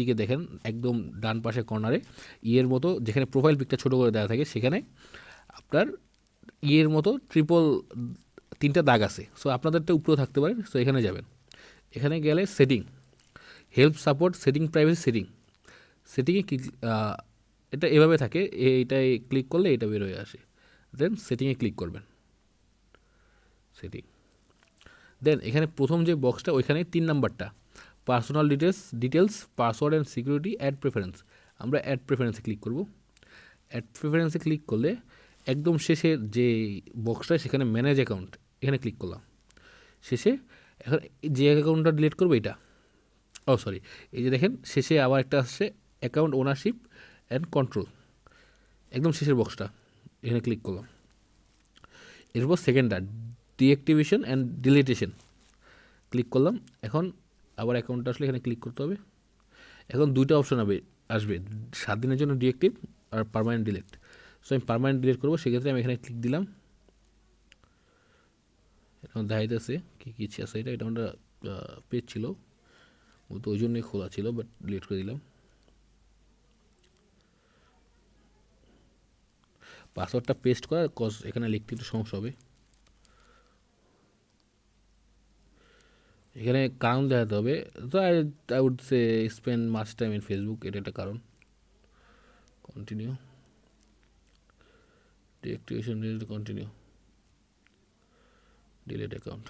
দিকে দেখেন একদম ডান পাশে কর্নারে ইয়ের মতো যেখানে প্রোফাইল পিকটা ছোটো করে দেওয়া থাকে সেখানে আপনার ইয়ের মতো ট্রিপল 3টা দাগ আছে। সো আপনাদেরটা উপরেও থাকতে পারে। সো এখানে যাবেন, এখানে গেলে setting, help support setting privacy setting, সেটিংয়ে এটা এভাবে থাকে, এইটাই ক্লিক করলে এটা বের হয়ে আসে। দেন সেটিংয়ে ক্লিক করবেন, সেটিং। দেন এখানে প্রথম যে বক্সটা ওইখানে 3 নাম্বারটা personal details password and security ad preference, আমরা অ্যাড প্রেফারেন্সে ক্লিক করব। অ্যাড প্রেফারেন্সে ক্লিক করলে একদম শেষের যে বক্সটা সেখানে ম্যানেজ অ্যাকাউন্ট, এখানে ক্লিক করলাম। শেষে এখন যে অ্যাকাউন্টটা ডিলিট করবো এটা, ও সরি, এই যে দেখেন শেষে আবার একটা আসছে অ্যাকাউন্ট ওনারশিপ অ্যান্ড কন্ট্রোল, একদম শেষের বক্সটা, এখানে ক্লিক করলাম। এরপর সেকেন্ডটা ডিঅ্যাক্টিভেশন অ্যান্ড ডিলিটেশন, ক্লিক করলাম। এখন আবার অ্যাকাউন্টটা আসলে এখানে ক্লিক করতে হবে। এখন 2টা অপশন আসবে 7 দিনের জন্য ডিঅ্যাক্টিভ আর পার্মানেন্ট ডিলিট। সো আমি পার্মানেন্ট ডিলিট করবো, সেক্ষেত্রে আমি এখানে ক্লিক দিলাম। এখন দেখাইতেছে কী কী আছে, এটা আমরা পেজ ছিল তো ওই জন্যই খোলা ছিল, বাট ডিলিট করে দিলাম। পাসওয়ার্ডটা পেস্ট করা কজ এখানে লিখতে একটু সমস্যা হবে। এখানে কারণ দেখাতে হবে, তো I would say spend much time in Facebook, এটা একটা কারণ। Continue, deactivation continue, delete account.